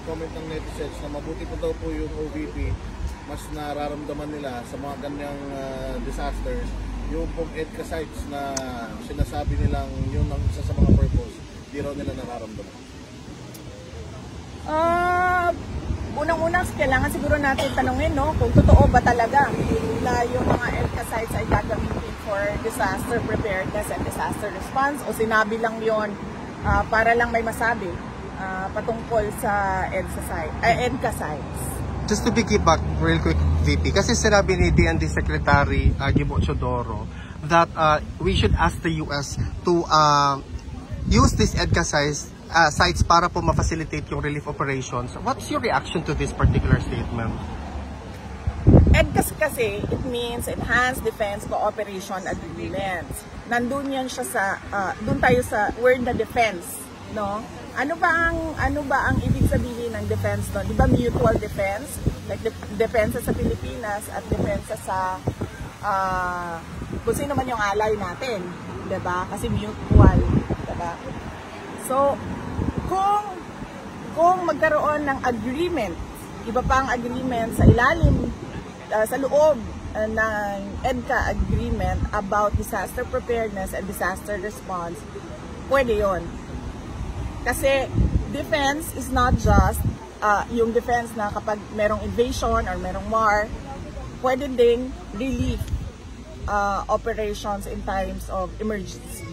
comment ng netizens na mabuti po daw po yung OVP, mas nararamdaman nila sa mga ganyang disasters, yung pong EDCA sites na sinasabi nilang yun ang isa sa mga purpose, di raw nila nararamdaman. Unang-unang kailangan siguro natin tanungin, no, kung totoo ba talaga na yung mga EDCA sites ay gagamitin for disaster preparedness and disaster response, o sinabi lang yon para lang may masabi patungkol sa EDCA sites. Just to piggyback real quick, VP, kasi sinabi ni DND Secretary Gibo Chodoro that we should ask the US to use this EDCA sites para po ma-facilitate yung relief operations. What's your reaction to this particular statement? EDCA kasi, it means Enhanced Defense Cooperation Agreements. Nandun yan siya sa, dun tayo sa, we're in the defense, no? Ano ba ang ibig sabihin ng defense no? Di ba mutual defense? Like depensa sa Pilipinas at depensa sa kung sino man yung ally natin, di ba? Kasi mutual, di ba? So, kung magkaroon ng agreement, iba pang agreement sa ilalim, sa loob ng EDCA agreement about disaster preparedness and disaster response, pwede yon. Kasi defense is not just yung defense na kapag merong invasion or merong war, pwede ding relief operations in times of emergency.